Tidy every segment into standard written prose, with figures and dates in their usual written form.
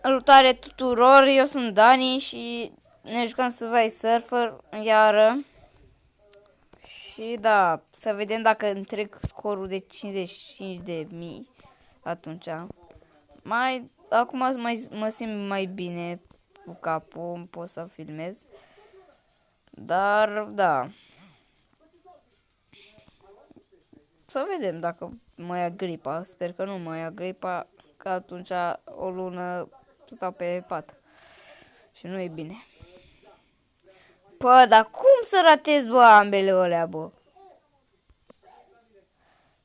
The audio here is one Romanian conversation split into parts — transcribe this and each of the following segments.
Salutare tuturor, eu sunt Dani și ne jucăm Subway Surfer iară. Și da, să vedem dacă întreg scorul de 55.000 atunci. Acum mă simt mai bine cu capul, pot să filmez. Dar da. Să vedem dacă mă ia gripa, sper că nu mă ia gripa, că atunci o lună stau pe pat. Și nu e bine. Pă, dar cum să ratez, bă, ambele alea, bă?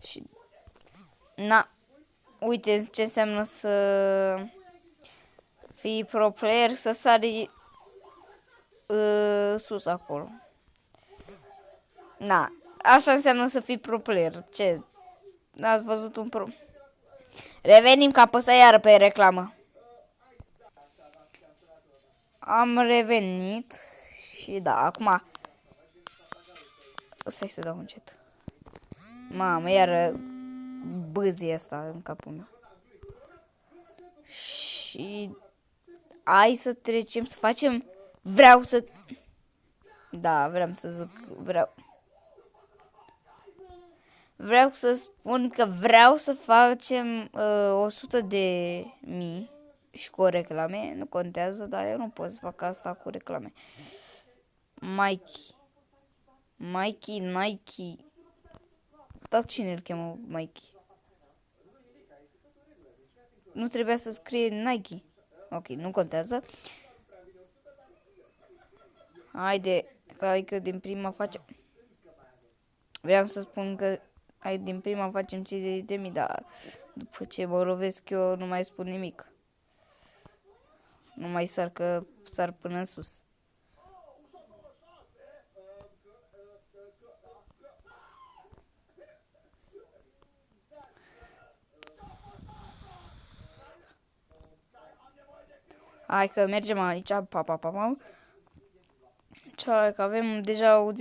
Și... Na, uite ce înseamnă să fii pro player, să sari sus acolo. Na, asta înseamnă să fii pro player. Ce? Ați văzut un pro... Revenim, că apăsa iară pe reclamă. Am revenit și da, acum... Stai să dau încet. Mamă, iară bâzie asta în capul meu. Și... Hai să trecem, să facem... Vreau să... Da, vreau să zic... Vreau să spun că vreau să facem 100.000 și cu reclame. Nu contează, dar eu nu pot să fac asta cu reclame. Nike. Dar cine îl cheamă Mikey? Nu trebuia să scrie Nike. Ok, nu contează. Haide, că din prima facem... Vreau să spun că din prima facem 50.000, dar după ce mă lovesc eu nu mai spun nimic. Nu mai sar până în sus. Hai că mergem aici, Ceai că avem deja 10.000.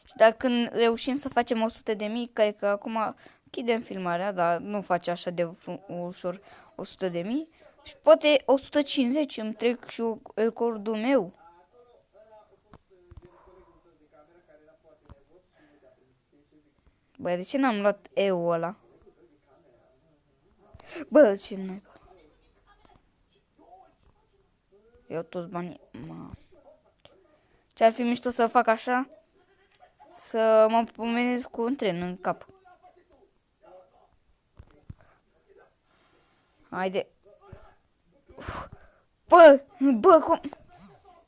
Și dacă reușim să facem 100.000, cred că acum închidem filmarea, dar nu face așa de ușor 100.000. Și poate 150 îmi trec și recordul meu. Bă, de ce n-am luat EU ăla? Bă, ce naiba. Eu toți banii... Ce-ar fi mișto să fac așa? Să mă pomenesc cu un tren în cap. Haide. Bă, cum?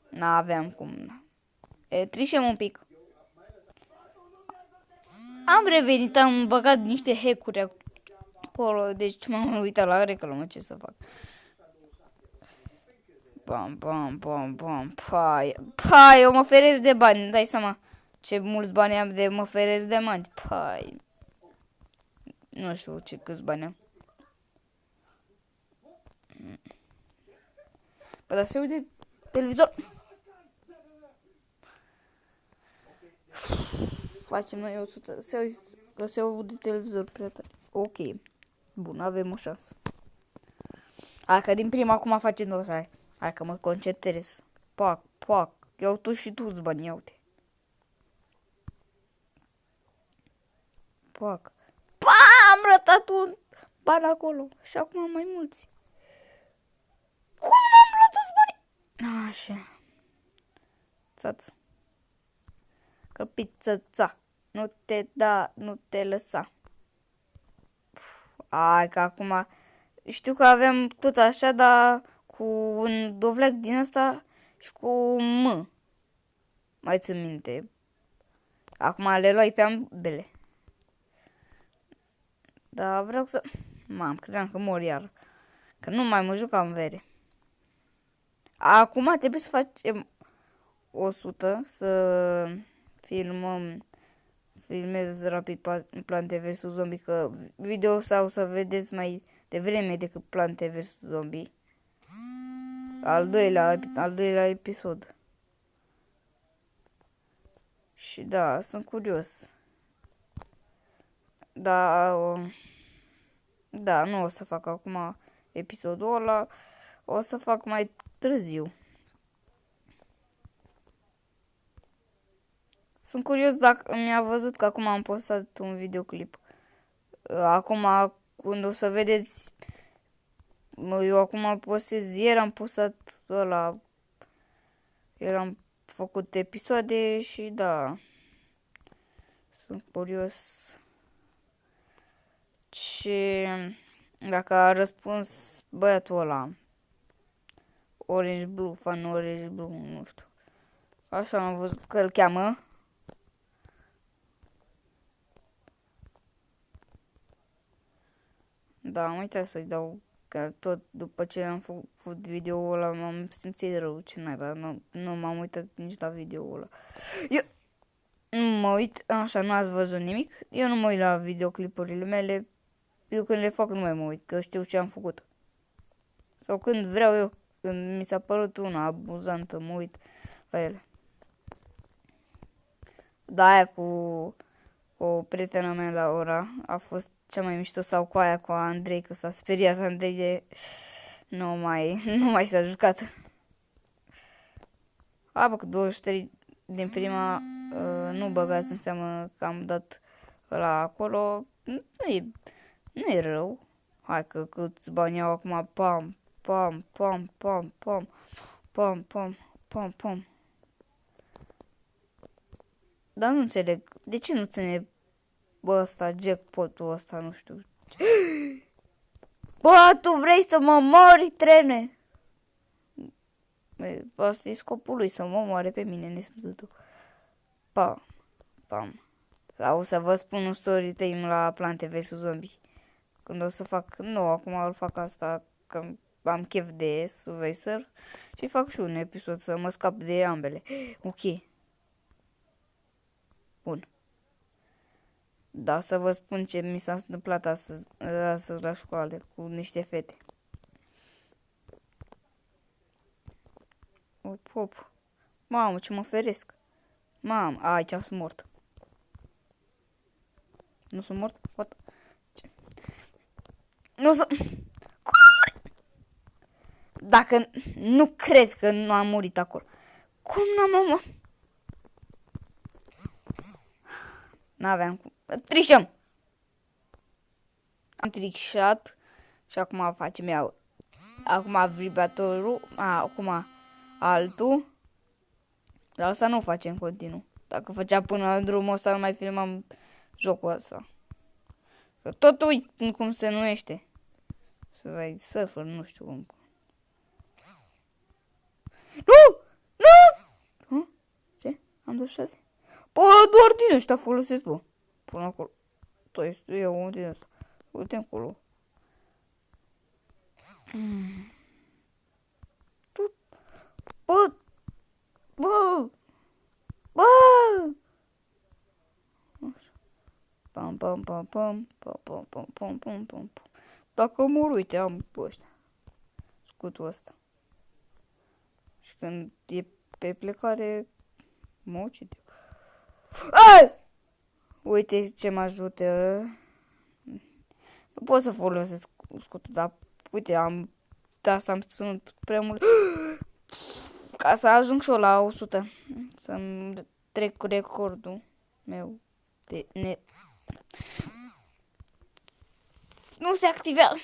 N-aveam cum. Trișem un pic. Am revenit, am băgat niște hack-uri acolo, deci m-am uitat la reclamă, ce să fac. Bam, pai, eu mă feresc de bani, dai seama ce mulți bani am de mă feresc de bani, pai. Nu știu câți bani am. Păi, dar se uite televizor. Facem noi 100, se aude televizor prea tare. Ok, bun, avem o șansă. Hai că din prima acum facem dosare. Hai că mă concentrez. Pac. Iau tu și tu bani, iau-te. Pac. Am rătat un ban acolo. Și acum am mai mulți. Cum n-am luat toți banii? Așa. Țaț. Căpiță-ța. Nu te lăsa. Hai că acum... Știu că aveam tot așa, dar cu un dovleac din asta și cu M. Mai țin minte. Acum le luai pe ambele. Dar vreau să... credeam că mor iar. Că nu mai mă jucam vere. Acum trebuie să facem 100, să filmez rapid Plante vs Zombie, că video sau să vedeți mai devreme decât Plante vs Zombie. Al doilea episod. Și da, sunt curios. Da, Da, nu o să fac acum episodul ăla, o să fac mai târziu. Sunt curios dacă mi-a văzut că acum am postat un videoclip. Acum, când o să vedeți, eu acum postez, ieri am postat ăla, ieri am făcut episoade și da, sunt curios ce, dacă a răspuns băiatul ăla, Orange Blue, fan Orange Blue, nu știu. Așa am văzut că îl cheamă. Da, am uitat să-i dau, că tot după ce am făcut video-ul ăla m-am simțit rău, ce naiba, nu m-am uitat nici la video-ul ăla. Eu nu mă uit, așa, nu ați văzut nimic, eu nu mă uit la videoclipurile mele, eu când le fac nu mai mă uit, că știu ce am făcut. Sau când vreau eu, când mi s-a părut una abuzantă, mă uit la ele. Da, aia cu prietena mea la ora a fost cea mai mișto, sau cu aia cu Andrei, că s-a speriat Andrei de nu mai s-a jucat. A, bă, că 23 din prima nu băgați în seamă că am dat la acolo, nu e rău. Hai că câți bani au acum, pam, pam, pam, pam, pam, pam, pam, pam, pam. Dar nu înțeleg, de ce nu ține ăsta, jackpot-ul ăsta, nu știu. Bă, tu vrei să mă mori, trene? Asta e scopul lui, să mă moare pe mine, nesmțătul. Pam, pam. Sau să vă spun un story time la Plante vs Zombie. Când o să fac, nu, acum îl fac asta, că am chef de Survivor și fac și un episod să mă scap de ambele. Ok. Bun. Da, să vă spun ce mi s-a întâmplat astăzi la școală cu niște fete. Hop. Mamă, ce mă feresc. Mamă, aici sunt mort. Nu sunt mort? What? Ce? Nu sunt... Cum am murit? Dacă... Nu cred că nu am murit acolo. Cum n-am murit? N-aveam cum. Trișăm! Am trișat și acum facem iau. Acum vibratorul, acum altul. Dar asta nu face în continuu. Dacă făcea până în drumul ăsta, nu mai filmam jocul ăsta. Că tot uit cum se numește. Să vai surfer, nu știu cum. Nu! Nu! Ce? Am 26? Bă, doar din ăștia folosesc, bă. Până acolo. Toi, eu unde e ăsta? Uite acolo. Bă! Bă! Bă! Pam, pam, pam, pam, pam, pam, pam, pam, pam, pam. Dacă mor, uite, am pe ăștia. Scutul ăsta. Și când e pe plecare, mă ucid eu. Ai! Uite ce mă ajută. Nu pot să folosesc scutul, dar uite, de asta am ținut prea mult. Ca să ajung și eu la 100. Să-mi trec cu recordul meu de Nu se activează.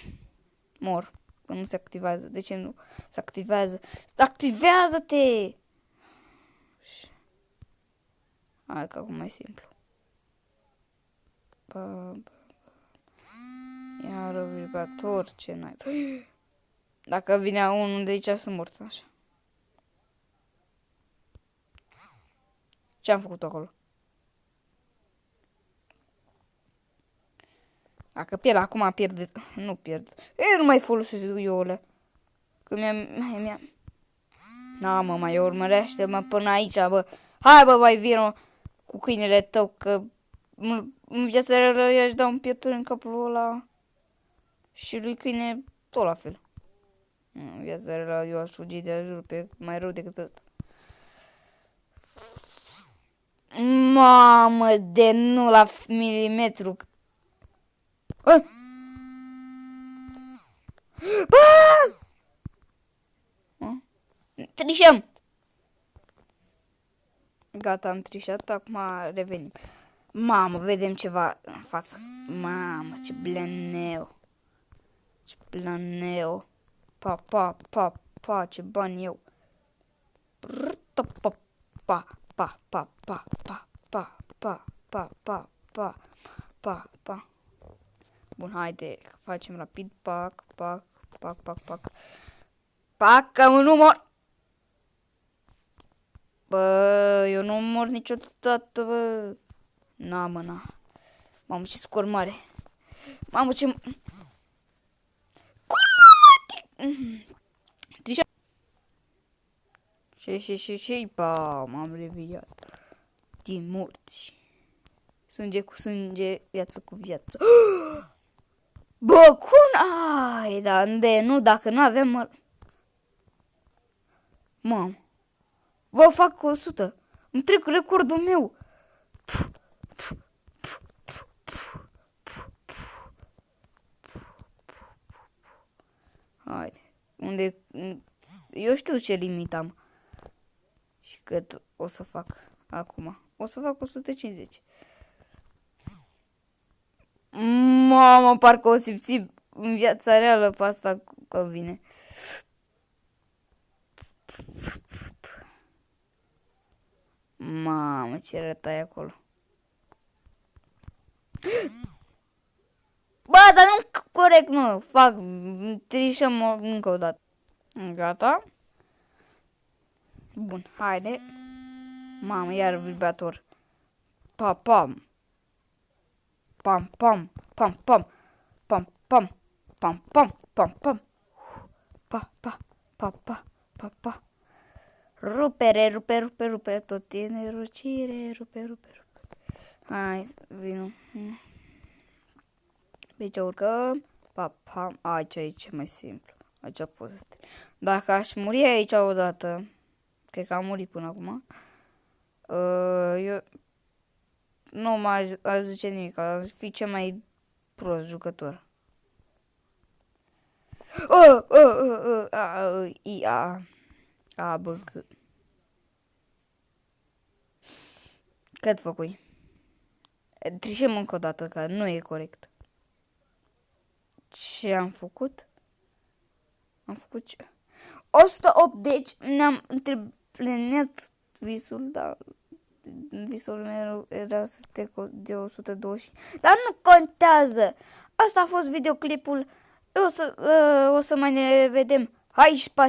Mor. Că nu se activează. De ce nu se activează? Activează-te! Hai că acum mai simplu. Iar vibrator, ce n-ai. Dacă vine unul de aici, sunt mort așa. Ce am făcut acolo? Dacă pierd, acum pierd. Nu pierd. Eu nu mai folosesc eu alea. Că mi-a... Na, mă, mai urmărește-mă până aici, bă. Hai, bă, mai vină cu câinele tău, că în viața reală i-aș da un piepturi în capul ăla. Și lui câine tot la fel. În viața reală eu aș fugi de ajur pe mai rău decât ăsta. Mamă, de nu la milimetru. Bă! Trișăm! Gata, am trișat, acum revenim. Mamă, vedem ceva în față. Mamă, ce blaneu. Ce blaneu. Pa, pa, pa, pa, ce bani eu. Pa, pa, pa, pa, pa, pa, pa, pa, pa, pa, pa, pa, pa, pa. Bun, haide, facem rapid. Pac, pac, pac, pac, pac. Pac, am un număr. Bă, eu nu mor niciodată, bă. Na, mă, na. Mamă, ce scor mare. Mamă, ce... Cum, mamă, Trișa. Și, pa, m-am reviat. Din morți. Sânge cu sânge, viață cu viață. Bă, cum? Ai, da, nu, dacă nu avem... Mamă. Vă fac 100. Îmi trec recordul meu. Haide. Unde... Eu știu ce limit am. Și cât o să fac acum. O să fac 150. Mamă, parcă o simți în viața reală pe asta că vine. Mamă, ce rătai acolo. Bă, dar nu corect, mă. Fac, trișăm încă o dată. Gata. Bun, haide. Mamă, iar vibrator. Pa, pam. Pam, pam, pam, pam. Pam, pam, pam, pam, pam, pam. Pa, pa, pa, pa, pa, pa. Rupere, rupe, tot tine rucire, rupe. Hai, vino. Aici urcăm. Pa, pam. Aici e ce mai simplu. Aici poți să te... Dacă aș muri aici odată, cred că am murit până acum, eu nu mai aș zice nimic, aș fi cel mai prost jucător. Bă, cât făcui? Trișăm încă o dată, că nu e corect. Ce am făcut? Am făcut ce? 108, deci ne-am îndeplinit visul, dar visul meu era de 120. Dar nu contează! Asta a fost videoclipul. O să mai ne vedem. Hai, șpa!